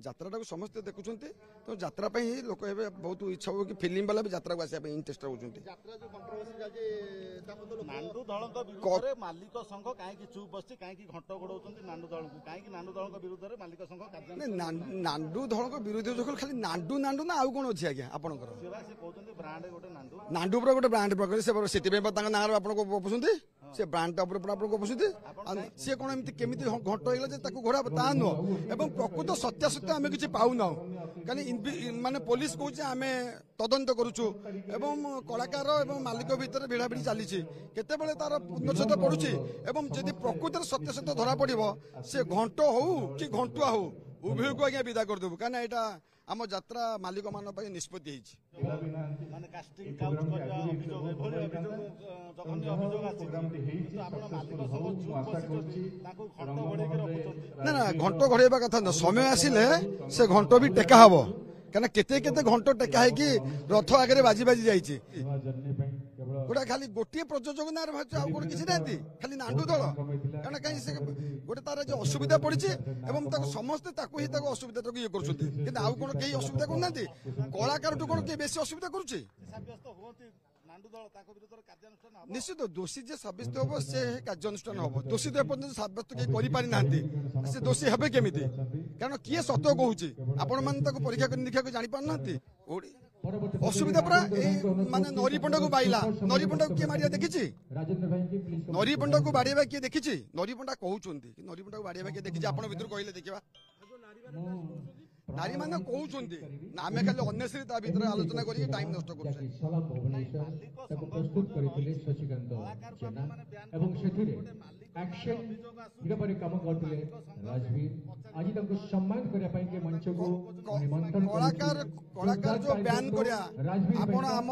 যাত্রাটা সমস্তে দেখুছেন তো যাত্রা লোক এবে বহুত ইচ্ছা হব কি ফিল্ম বালা যাত্রা আসা ইন্টারেস্ট রହୁଛନ୍ତି। নান্ডু ଦଳଙ୍କ ବିରୁଦ୍ଧରେ ମାଲିକ ସଂଘ କାହିଁକି ଚୁପ୍ ବସିଛି, କାହିଁକି ଘଣ୍ଟ ଘୋଡାଉଛନ୍ତି ନାଣ୍ଡୁ ଦଳଙ୍କୁ, କାହିଁକି ନାଣ୍ଡୁ ଦଳଙ୍କ ବିରୁଦ୍ଧରେ ମାଲିକ ସଂଘ ନାଣ୍ଡୁ ଦଳଙ୍କ ବିରୋଧୀ ଯୋଉ ଖାଲି ନାଣ୍ଡୁ ନାଣ୍ଡୁ ନା ଆଉ କଣ ଅଛି ଆଜ୍ଞା ଆପଣଙ୍କର? ସେ କହୁଛନ୍ତି ବ୍ରାଣ୍ଡ ଗୋଟେ ନାଣ୍ଡୁ ନାଣ୍ଡୁ ଉପରେ ଗୋଟେ ବ୍ରାଣ୍ଡ ପ୍ରକାର ସେଥିପାଇଁ ତାଙ୍କ ନାଁରେ ଆପଣ ଗପୁଛନ୍ତି ସେ ବ୍ରାଣ୍ଡ ଉପରେ ଆପଣ ଗପୁଛନ୍ତି। ସିଏ କଣ ଏମିତି କେମିତି ଘଣ୍ଟ ହେଇଗଲା ଯେ ତାକୁ ଘୋଡ଼ା ତାହା ନୁହଁ ଏବଂ ପ୍ରକୃତ ସତ୍ୟାସତ୍ୟ ଆମେ କିଛି ପାଉନାହୁଁ। କାଲି ମାନେ ପୋଲିସ କହୁଛି ଆମେ ତଦନ୍ତ କରୁଛୁ ଏବଂ କଳାକାର ଏବଂ ମାଲିକ ଭିତରେ ଭିଡ଼ାଭିଡ଼ି ଚାଲିଛି, କେତେବେଳେ ତାର ପୂର୍ଣ୍ଣଚ୍ଛେଦ ପଡୁଛି ଏବଂ ଯଦି ପ୍ରକୃତରେ ସତ୍ୟାସତ୍ୟ ଧରା ପଡିବ ସେ ଘଣ୍ଟ ହଉ କି ଘଣ୍ଟୁଆ ହଉ ଉଭୟକୁ ଆଜ୍ଞା ବିଦା କରିଦେବୁ, କାହିଁକିନା ଏଇଟା ଆମ ଯାତ୍ରା ମାଲିକ ମାନଙ୍କ ପାଇଁ ନିଷ୍ପତ୍ତି ହେଇଛି। ନା ନା ଘଣ୍ଟ ଘୋଡେଇବା କଥା ନୁହଁ, ସମୟ ଆସିଲେ ସେ ଘଣ୍ଟ ବି ଟେକା ହବ, କାହିଁକିନା କେତେ କେତେ ଘଣ୍ଟ ଟେକା ହେଇକି ରଥ ଆଗରେ ବାଜି ବାଜି ଯାଇଛି। ଗୋଟା ଖାଲି ଗୋଟିଏ ପ୍ରଯୋଜକ ନାଁରେ ଭାବୁଛୁ ଆଉ ଗୋଟେ କିଛି ନାହାନ୍ତି, ଖାଲି ନାଣ୍ଡୁ ଦଳ କାରଣ କାହିଁ ସେ ଗୋଟେ ତାର ଯୋଉ ଅସୁବିଧା ପଡିଛି ଏବଂ ତାକୁ ସମସ୍ତେ ତାକୁ ହିଁ ତାକୁ ଅସୁବିଧାଟାକୁ ଇଏ କରୁଛନ୍ତି, କିନ୍ତୁ ଆଉ କଣ କେହି ଅସୁବିଧା କରୁନାହାନ୍ତି। କଳାକାରଠୁ କଣ କେହି ବେଶୀ ଅସୁବିଧା କରୁଛି? ନିଶ୍ଚିତ ଦୋଷୀ ଯେ ସାବ୍ୟସ୍ତ ହବ ସେ କାର୍ଯ୍ୟାନୁଷ୍ଠାନ ହବ, ଦୋଷୀ ତ ଏପର୍ଯ୍ୟନ୍ତ ସାବ୍ୟସ୍ତ କେହି କରିପାରି ନାହାନ୍ତି, ସେ ଦୋଷୀ ହେବେ କେମିତି? କାରଣ କିଏ ସତ କହୁଛି ଆପଣ ମାନେ ତାକୁ ପରୀକ୍ଷା କରି ଦେଖିବାକୁ ଜାଣିପାରୁନାହାନ୍ତି। ଅସୁବିଧା ପୁରା ଏଇ ମାନେ ନରୀ ପଣ୍ଡାକୁ ବାଇଲା, ନରୀ ପଣ୍ଡାକୁ କିଏ ମାରିବା ଦେଖିଛି? ନରୀ ପଣ୍ଡାକୁ ବାଡିବା କିଏ ଦେଖିଛି? ନରୀ ପଣ୍ଡା କହୁଛନ୍ତି କି ନରୀ ପଣ୍ଡାକୁ ବାଡିବା କିଏ ଦେଖିଛି? ଆପଣ ଭିତରୁ କହିଲେ ଦେଖିବା। ନାରୀ ମାନେ କହୁଛନ୍ତି ନା ଆମେ ଖାଲି ଅନ୍ୟଶ୍ରୀ ତା ଭିତରେ ଆଲୋଚନା କରିକି ଟାଇମ ନଷ୍ଟ କରୁଛେ। ପ୍ରସ୍ତୁତ କରିଥିଲେ ଶଶିକାନ୍ତ ଜେନା ଏବଂ ସେଥିରେ ଆକ୍ସନ ନିରୂପଣୀ କାମ କରିଥିଲେ ରାଜବୀର। ଆଜି ତାଙ୍କୁ ସମ୍ମାନ କରିବା ପାଇଁ କି ମଞ୍ଚକୁ ନିମନ୍ତ୍ରଣ କଳାକାର ଯୋଉ ବ୍ୟାନ କରିବା ଆପଣ ଆମ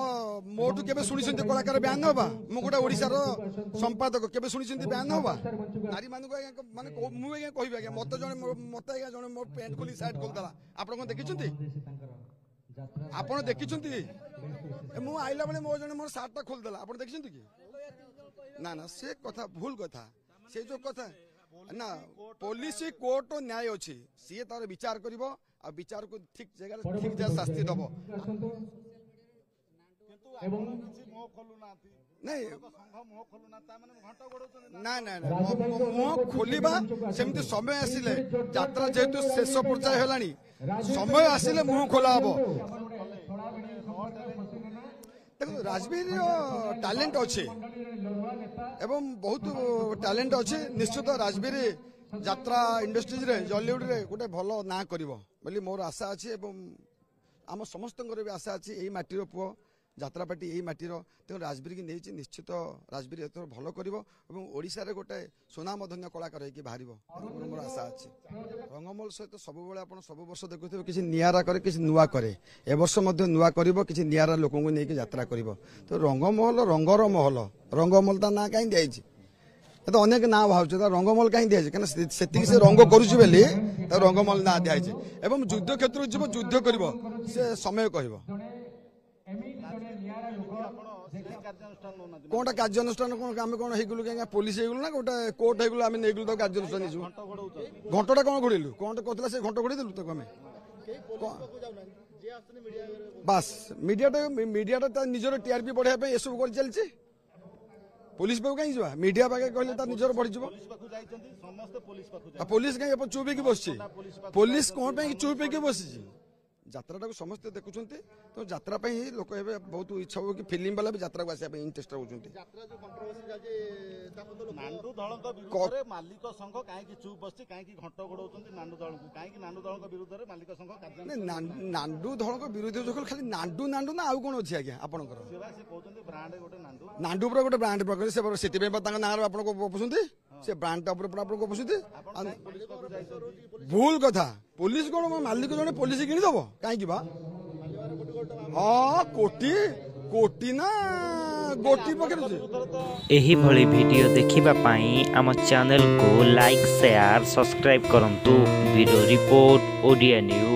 ମୋଠୁ କେବେ ଶୁଣିଛନ୍ତି କଳାକାର ବ୍ୟାନ ହବା? ମୁଁ ଗୋଟେ ଓଡିଶାର ସମ୍ପାଦକ, କେବେ ଶୁଣିଛନ୍ତି ବ୍ୟାନ ହବା? ନାରୀ ମାନଙ୍କୁ ଆଜ୍ଞା ମାନେ ମୁଁ ଆଜ୍ଞା କହିବି ଆଜ୍ଞା ମତେ ଆଜ୍ଞା ଜଣେ ମୋ ପ୍ୟାଣ୍ଟ ଖୋଲି ସାର୍ଟ ଖୋଲିଦେଲା, ଆପଣ କଣ ଦେଖିଛନ୍ତି? ଆପଣ ଦେଖିଛନ୍ତି? ମୁଁ ଆଇଲା ବେଳେ ମୋର ସାର୍ଟ ଟା ଖୋଲିଦେଲା, ଆପଣ ଦେଖିଛନ୍ତି କି? ନା ନା ସେ କଥା ଭୁଲ କଥା, ସେ ଯୋଉ କଥା ନା ପୋଲିସ କୋର୍ଟ ନ୍ୟାୟ ଅଛି, ସିଏ ତାର ବିଚାର କରିବ ଆଉ ବିଚାରକୁ ଠିକ ଜାଗାରେ ଠିକ ଜାଗାରେ ଶାସ୍ତି ଦବ। ନାଇଁ ନାଇଁ ମୁହଁ ଖୋଲିବା ସେମିତି ସମୟ ଆସିଲେ, ଯାତ୍ରା ଯେହେତୁ ଶେଷ ପର୍ଯ୍ୟାୟ ହେଲାଣି, ସମୟ ଆସିଲେ ମୁହଁ ଖୋଲା ହବ। ଦେଖନ୍ତୁ ରାଜବୀର ଟ୍ୟାଲେଣ୍ଟ ଅଛି ଏବଂ ବହୁତ ଟ୍ୟାଲେଣ୍ଟ ଅଛି, ନିଶ୍ଚିତ ରାଜବୀର ଯାତ୍ରା ଇଣ୍ଡଷ୍ଟ୍ରିଜରେ ଜଲିଉଡରେ ଗୋଟେ ଭଲ ନାଁ କରିବ ବୋଲି ମୋର ଆଶା ଅଛି ଏବଂ ଆମ ସମସ୍ତଙ୍କର ବି ଆଶା ଅଛି। ଏଇ ମାଟିର ପୁଅ ଯାତ୍ରାପାଟି ଏଇ ମାଟିର, ତେଣୁ ରାଜବୀରକି ନେଇଛି, ନିଶ୍ଚିତ ରାଜବୀର ଏଥର ଭଲ କରିବ ଏବଂ ଓଡ଼ିଶାରେ ଗୋଟେ ସୁନାମଧନ୍ୟ କଳାକାର ହେଇକି ବାହାରିବ ମୋର ଆଶା ଅଛି। ରଙ୍ଗମହଲ ସହିତ ସବୁବେଳେ ଆପଣ ସବୁ ବର୍ଷ ଦେଖୁଥିବେ କିଛି ନିଆରା କରେ କିଛି ନୂଆ କରେ, ଏ ବର୍ଷ ମଧ୍ୟ ନୂଆ କରିବ, କିଛି ନିଆରା ଲୋକଙ୍କୁ ନେଇକି ଯାତ୍ରା କରିବ। ତ ରଙ୍ଗମହଲ ରଙ୍ଗର ମହଲ, ରଙ୍ଗମହଲ ତା ନାଁ କାହିଁ ଦିଆଯାଇଛି? ତ ଅନେକ ନାଁ ବାହାରୁଛି, ତା ରଙ୍ଗମହଲ କାହିଁ ଦିଆଯାଇଛି? କାହିଁକିନା ସେତିକି ସେ ରଙ୍ଗ କରୁଛି ବୋଲି ତା ରଙ୍ଗମହଲ ନାଁ ଦିଆଯାଇଛି ଏବଂ ଯୁଦ୍ଧ କ୍ଷେତ୍ରକୁ ଯିବ, ଯୁଦ୍ଧ କରିବ, ସେ ସମୟ କହିବ। কোনটা କାର୍ଯ୍ୟାନୁଷ୍ଠାନ କଣ ଆମେ କଣ ହେଇଗଲୁ କି ପୋଲିସ ହେଇଗଲୁ ନା ଗୋଟେ କୋର୍ଟ ହେଇଗଲୁ ଆମେ ନେଇଗଲୁ ତାକୁ କାର୍ଯ୍ୟାନୁଷ୍ଠାନ ନେଇଯିବୁ? ଘଣ୍ଟଟା କଣ ଘୋଡେଇଲୁ? କଣ କହୁଥିଲା ସେ ଘଣ୍ଟ ଘୋଡେଇ ଦେଲୁ ତାକୁ ଆମେ? ବାସ୍ ମିଡିଆଟା ତା ନିଜର ଟିଆରପି ବଢେଇବା ପାଇଁ ଏସବୁ କରି ଚାଲିଛି। ପୋଲିସ ପାଖକୁ କାହିଁ ଯିବା? ମିଡିଆ ପାଖେ କହିଲେ ତା ନିଜର ବଢିଯିବ। ପୋଲିସ କାହିଁ ଚୁପ୍ ହେଇକି ବସିଛି? ପୋଲିସ କଣ ପାଇଁ ଚୁପ୍ ହେଇକି ବସିଛି? ଯାତ୍ରାଟାକୁ ସମସ୍ତେ ଦେଖୁଛନ୍ତି ତ ଯାତ୍ରା ପାଇଁ ଲୋକ ଏବେ ବହୁତ ଇଚ୍ଛା ହବ କି ଫିଲ୍ମ ବାଲା ବି ଯାତ୍ରାକୁ ଆସିବା ପାଇଁ ଇଣ୍ଟରେଷ୍ଟ ରହୁଛନ୍ତି। ନାଣ୍ଡୁ ଦଳଙ୍କ ବିରୁଦ୍ଧରେ ମାଲିକ ସଂଘ କାହିଁକି ଚୁପ୍ ବସିଛି, କାହିଁକି ଘଣ୍ଟ ଘୋଡାଉଛନ୍ତି ନାଣ୍ଡୁ ଦଳଙ୍କୁ, କାହିଁକି ନାଣ୍ଡୁ ଦଳଙ୍କ ବିରୁଦ୍ଧରେ ମାଲିକ ସଂଘ ନାଣ୍ଡୁ ଦଳଙ୍କ ବିରୋଧୀ ଯୋଉ ଖାଲି ନାଣ୍ଡୁ ନାଣ୍ଡୁ ନା ଆଉ କଣ ଅଛି ଆଜ୍ଞା ଆପଣଙ୍କର? ବ୍ରାଣ୍ଡ ଗୋଟେ ନାଣ୍ଡୁ ଉପରେ ଗୋଟେ ବ୍ରାଣ୍ଡ ପ୍ରକାର, ସେଥିପାଇଁ ତାଙ୍କ ନାଁରେ ଆପଣ ଗପୁଛନ୍ତି, ସେ ବ୍ରାଣ୍ଡ ଟା ଉପରେ ଆପଣ ଗପୁଛନ୍ତି। ଭୁଲ କଥା, ପୋଲିସ କଣ ମାଲିକ ଜଣେ ପୋଲିସ କିଣିଦବ କାହିଁକି ବା? ହଁ କୋଟି ନା ଗୋଟି ପକେଇଛି। ଏହିଭଳି ଭିଡ଼ିଓ ଦେଖିବା ପାଇଁ ଆମ ଚ୍ୟାନେଲକୁ ଲାଇକ୍, ସେୟାର, ସବସ୍କ୍ରାଇବ୍ କରନ୍ତୁ। Video report Odia news.